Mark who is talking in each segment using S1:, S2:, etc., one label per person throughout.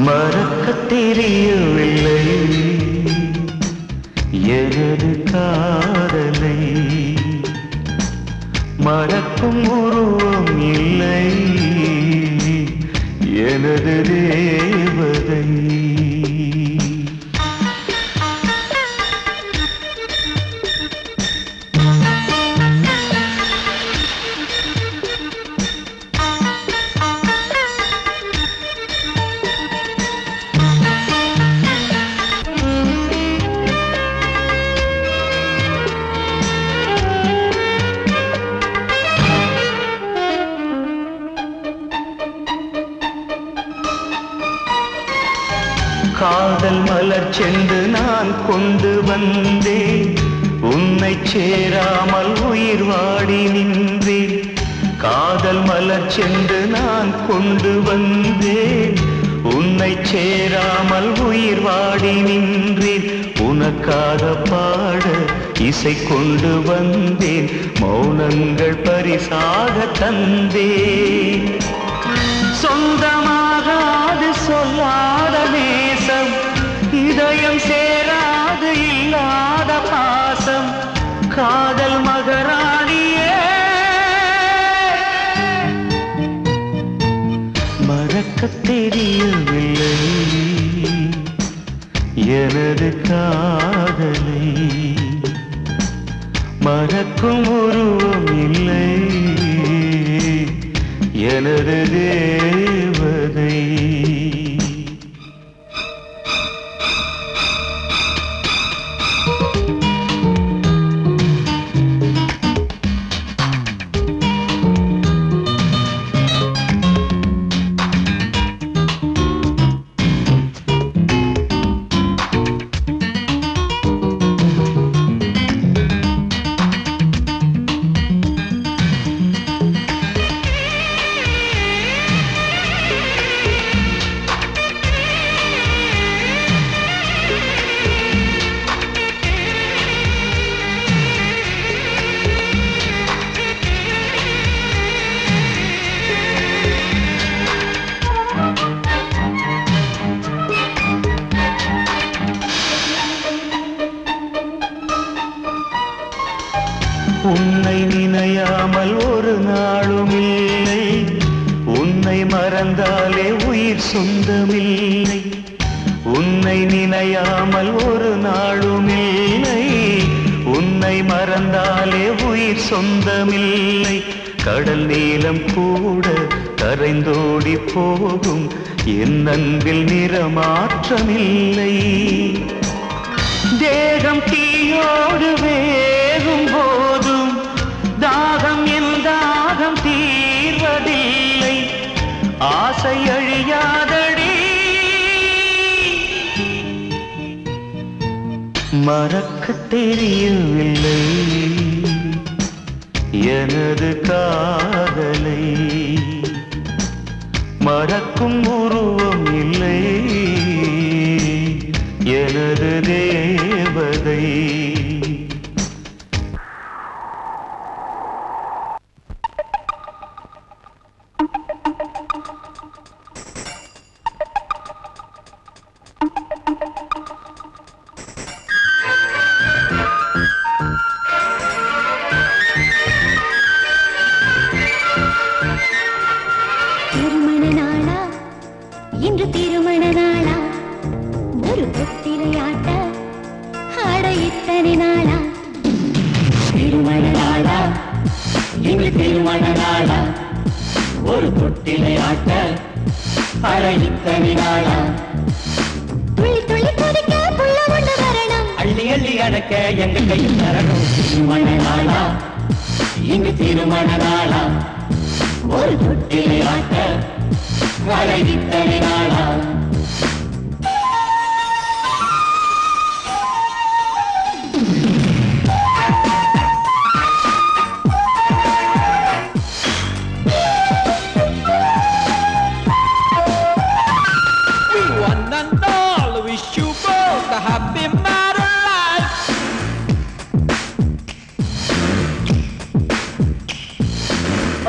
S1: மறக்கத் தெரியவில்லை எனது காதலை, மறக்கும் உருவம் இல்லை எனது தேவதை. காதல் மலர் சென்று நான் கொண்டு வந்தேன், உன்னை சேராமல் உயிர் வாடி நின்றேன். காதல் மலர் சென்று நான் கொண்டு வந்தேன், உன்னை சேராமல் உயிர் வாடி நின்றேன். உனக்காக பாட இசை கொண்டு வந்தேன், மௌனங்கள் பரிசாக தந்தேன். சொந்தமாகாது சொல்லாத நேசம், இதயம் சேராது இல்லாத பாசம். காதல் மகராணியே மறக்கத் தெரியவில்லை எனது காதலை, மறக்கும் உருவம் இல்லை எனது தேவதை. உன்னை நினையாமல் ஒரு நாளும் இல்லை, உன்னை மறந்தாலே உயிர் சொந்தமில்லை. உன்னை நினையாமல் ஒரு நாளும் இல்லை, உன்னை மறந்தாலே உயிர் சொந்தமில்லை. கடல் நீளம் கூட கரைந்தோடி போகும், என் அன்பில் நிறமாற்றமில்லை. தேகம் தீயோடு வேகும் போதும் தாகம் என் தாகம் தீர்வதில்லை. ஆசை அழியாதடி, மறக்கத் தெரியவில்லை எனது காதலை, மறக்கும் உருவம் இல்லை எனது தேவதை.
S2: திருமண நாளா இன்று, திருமண நாளா, ஒரு தொட்டிலையாட்ட ஆட இத்தனை நாளா.
S3: திருமண நாளா இன்று, திருமண நாளா, ஒரு தொட்டிலையாட்ட ஆட இத்தனை நாளா.
S2: துள்ளி துள்ளி குதிக்க புள்ள கொண்டு வரணும்,
S3: அள்ளி அள்ளி அடக்க எங்க கையில் தரணும். திருமண நாளா இன்று, திருமண நாளா, ஒரு தொட்டிலையாட்ட ஆட இத்தனை நாளா.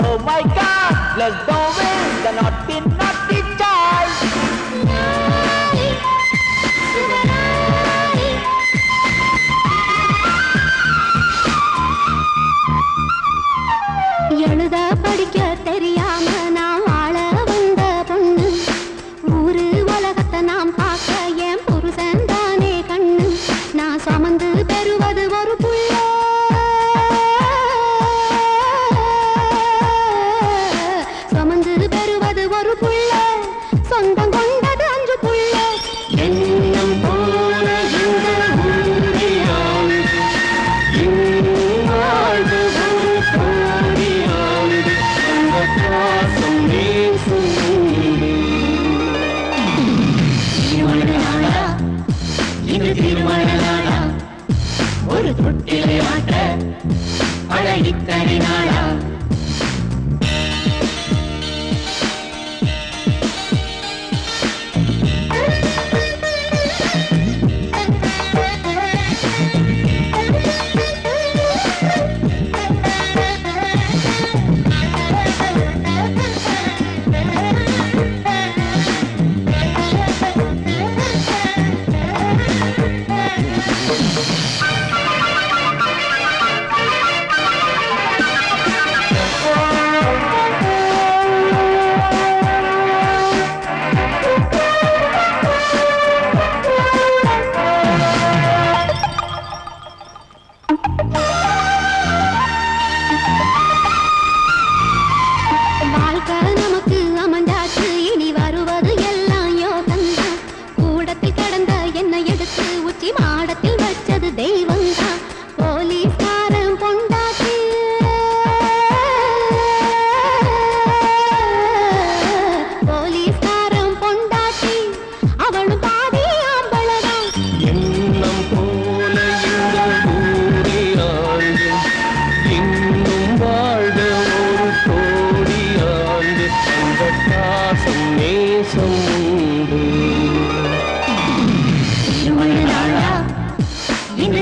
S4: Oh my God, let's go with the naughty, naughty child.
S2: கொண்டது அஞ்சு புள்ள.
S3: எண்ணம் போல இந்த ஊரையானது, இங்காழ்ந்து ஒரு கோடியானது, அந்த பாசம் நேசம் உண்டு. திருமண நாளா இது திருமண நாளா, ஒரு தொட்டிலை ஆட்ட அழகித்தனி நாளா.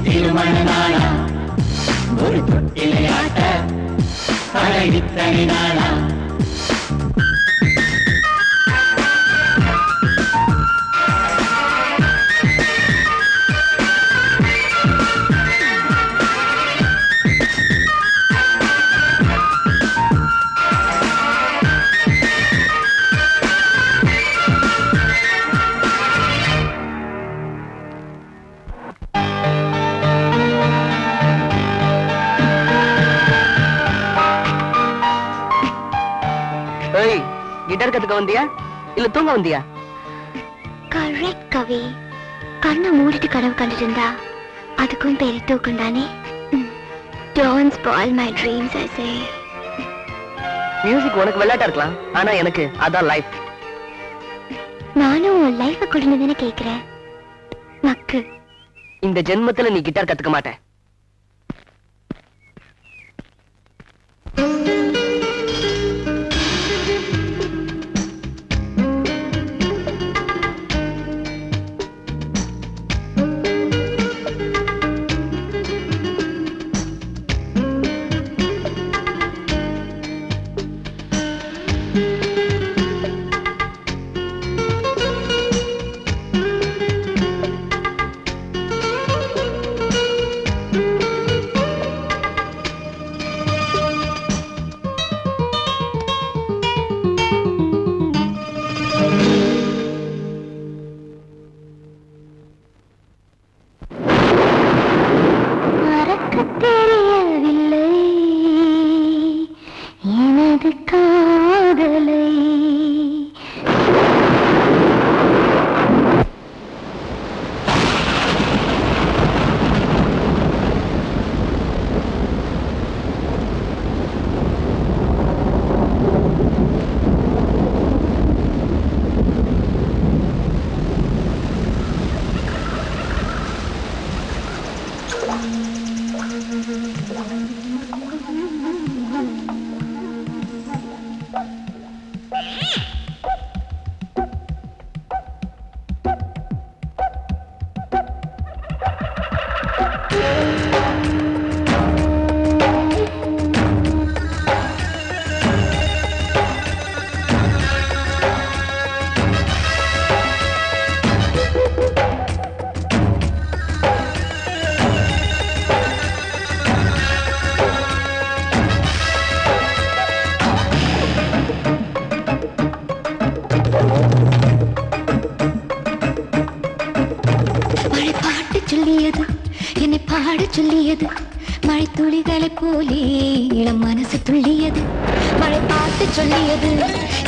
S3: திருமண நாளா, ஒரு தொட்டிலை ஆட்ட அழகித்தனி நாளா.
S5: கிட்டார் கத்துக்க வந்தியா இல்ல தூங்க வந்தியா?
S2: கரெக்ட் கவி. கண்ணை மூடிட்டு கனவு கண்டுட்டு இருந்தா அதுக்கும் பேரு தூக்கம் தானே. Don't spoil my dreams, I say.
S5: Music உனக்கு விளையாட்டா இருக்கலாம், ஆனா எனக்கு அதான் லைஃப்.
S2: நானும் உன் லைஃப கொடுன்னு தானே கேக்குறேன் மக்கு.
S5: இந்த ஜென்மத்துல நீ கிட்டார் கத்துக்க மாட்டேன்.
S2: சொல்லியது மழை துளிகளை போலே இளம் மனசு துள்ளியது. மழை பாட்டு சொல்லியது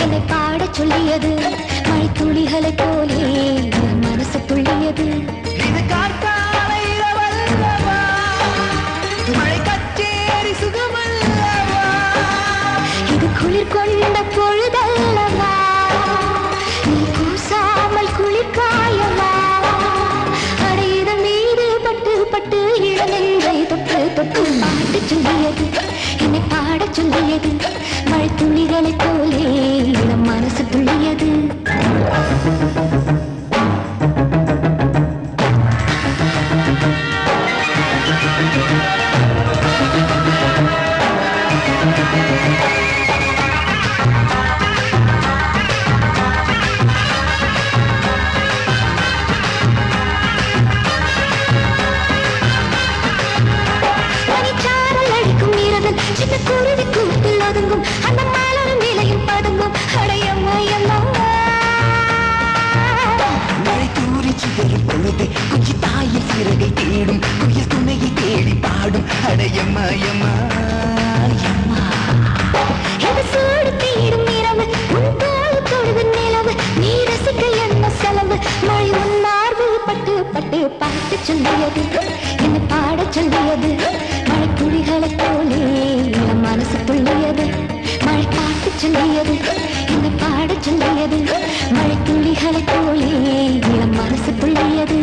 S2: என்னை பாட சொல்லியது மழை துளிகளை போலே மனசு துள்ளியது.
S3: இது காற்றால இரவல்லவா, மழை கச்சேரி சுகமல்லவா,
S2: இது குளிர் கொண்ட பொழுதல்லவா, நீ கூசாமல் குளிர்காயவா. அடையிடம் மீது பட்டு பட்டு இளநெஞ்சை தொட்டு தொட்டு பாட்டு சொல்லியது, என்னை பாடச் சொல்லியது. மழை துளிகளை போலே இளம் மனசு துள்ளியது. சின்ன குருவி கூட்டில் ஒதுங்கும் அந்த மலரும் நிலையும் பதுங்கும். அடையம்மா
S3: மழை தூரி சிதறும் பொழுது குஞ்சி தாயில் சிறகை தேடும், குயில் துணையை தேடி பாடும். அடையம்மா யம்மா யம்மா,
S2: இது சூடு தீரும் இரவு, உன் தோல் தொடுது நிலவு, நீ ரசிக்க என்ன செலவு. மழை உன் மார்பு பட்டு பட்டு பாட்டு சொல்லியது, என்னை பாடச் சொல்லியது. மழை துளிகளை போலே இளம் மனசு துள்ளியது. மழை பாட்டு சொல்லியது, என்னை பாடச் சொல்லியது. மழை துளிகளை போலே இளம் மனசு துள்ளியது.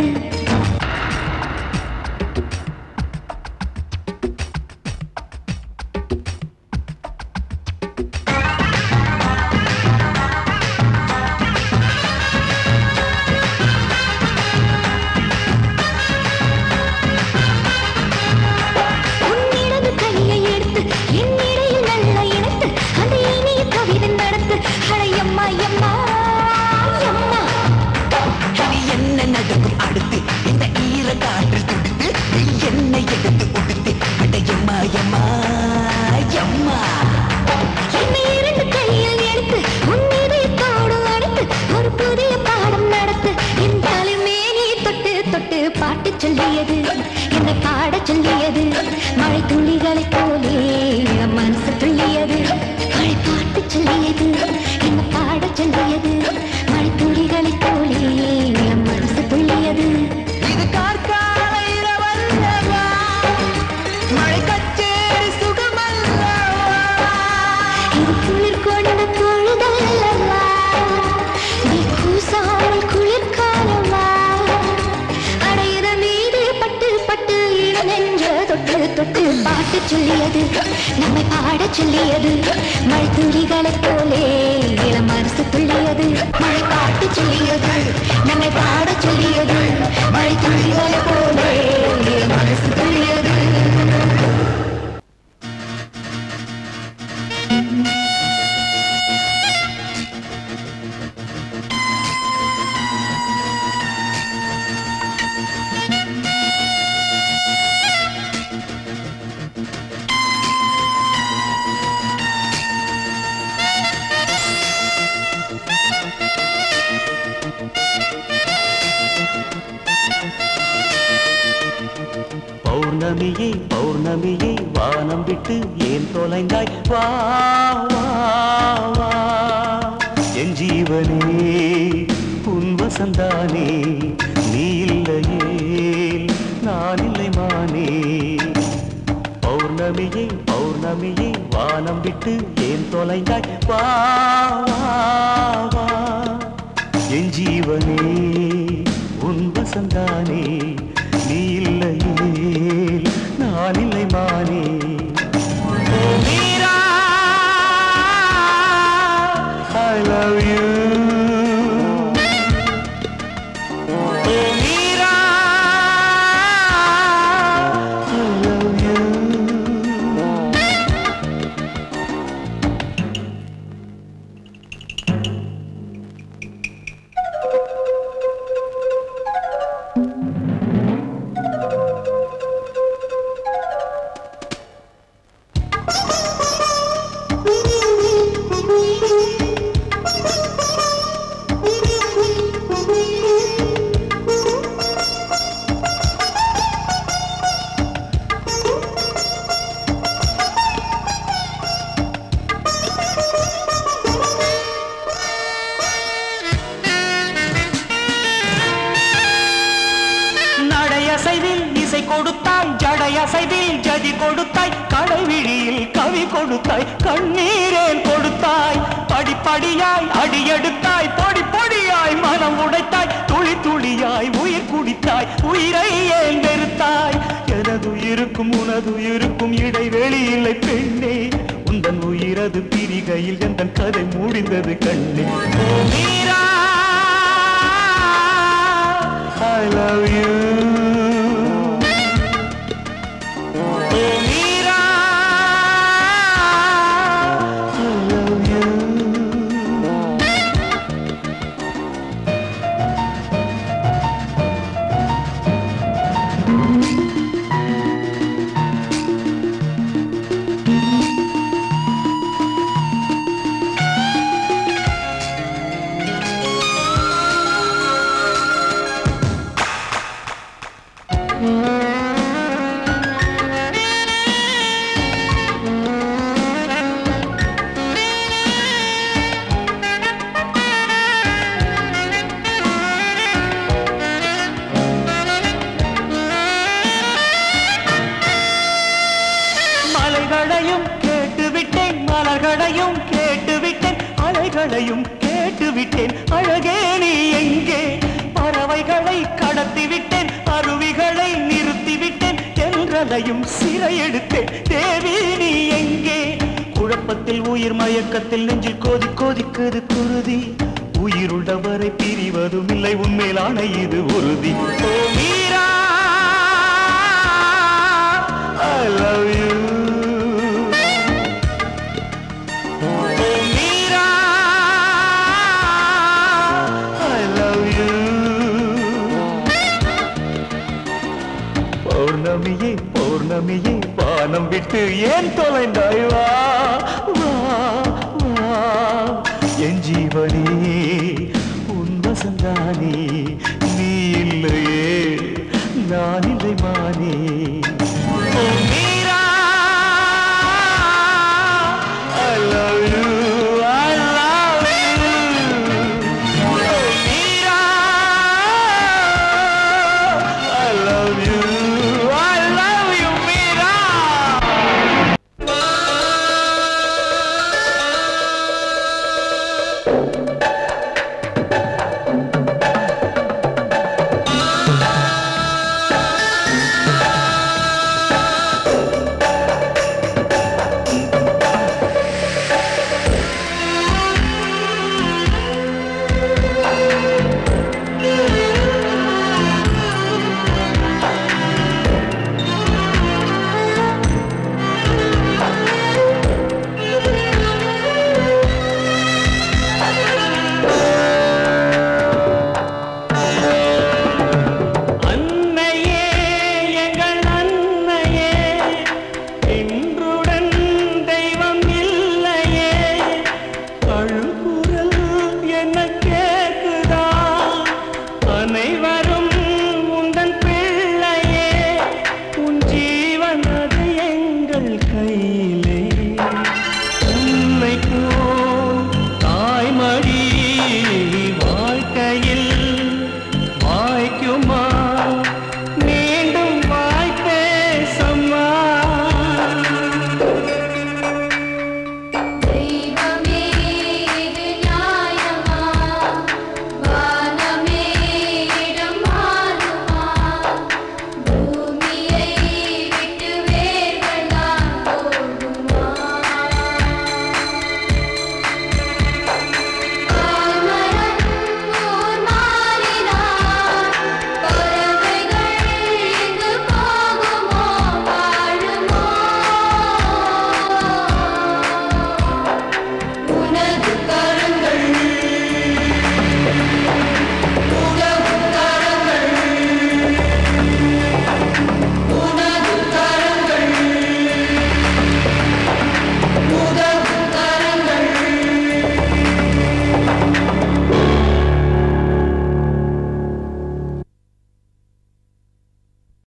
S2: மழை துளிகளை போலே இளம் மனசு துள்ளியது. மழை பாட்டு சொல்லியது, என்ன பாடச் சொல்லியது. மழை துளிகளை போலே இளம் மனசு துள்ளியது.
S3: இது காற்றால இரவல்லவா, மழை கச்சேரி சுகமல்லவா,
S2: இது குளிர் கொண்ட பொழுதல்லவா, நீ கூசாமல் குளிர்காலவா. அடையிற மீது பட்டு பட்டு இளநெஞ்ச தொட்டு தொட்டு பாட்டு சொல்லியது, நம்மை பாடச் சொல்லியது. மழை துளிகளை போலே இளம் மனசு துள்ளியது. மழை பாட்டு சொல்லியது, நம்மை பாடச் சொல்லியது. மழை துளிகளை போலே இளம் மனசு துள்ளியது.
S1: பௌர்ணமியே பௌர்ணமியே வானம் விட்டு ஏன் தொலைந்தாய், வா வா வா என் ஜீவனே உன் வசந்தானே, நீ இல்லையே நான் இல்லை மானே. பௌர்ணமியே பௌர்ணமியே வானம் விட்டு ஏன் தொலைந்தாய், வா வா வா என் ஜீவனே உன் வசந்தானே, நீ இல்லையே நான் இல்லை மானே. Meera I love you. Meera I love you. அசைவில் இசை கொடுத்தாய், ஜடை அசைவில் ஜதி கொடுத்தாய், கடைவிழியில் கவி கொடுத்தாய், கண்ணீரேன் கொடுத்தாய், படிப்படியாய் அடியெடுத்தாய், பொடி பொடியாய் மனம் உடைத்தாய், துளி துளியாய் உயிர் குடித்தாய், உயிரை ஏன் வெறுத்தாய். எனது உயிருக்கும் உனது உயிருக்கும் இடைவெளி இல்லை பெண்ணே, உந்தன் உயிரது பிரிகையில் எந்தன் கதை முடிந்தது கண்ணே. ஓ மீரா, I love you. மலைகளையும் கேட்டுவிட்டேன், மலர்களையும் கேட்டுவிட்டேன், அலைகளையும் கேட்டுவிட்டேன், அழகே நீ எங்கே? பறவைகளை கடத்திவிட்டேன், அருவிகளை நிறுத்திவிட்டேன், தென்றலையும் சிறையெடுத்தேன், தேவி நீ எங்கே? குழப்பத்தில் உயிர் மயக்கத்தில் நெஞ்சில் கோதி கோதிக்குது குருதி, உயிருள்ளவரை பிரிவதும் இல்லை, உண்மையிலான இது உறுதி. ஓ மீரா, I love you. பௌர்ணமியே பௌர்ணமியே வானம் விட்டு ஏன் தொலைந்தாய்? வா வா வா, என் ஜீவனே உன் வசந்தானே, நீ இல்லையே நான் இல்லை மானே. ஓ Meera, I love you, I love you. O Meera, I love you. அனைவரும்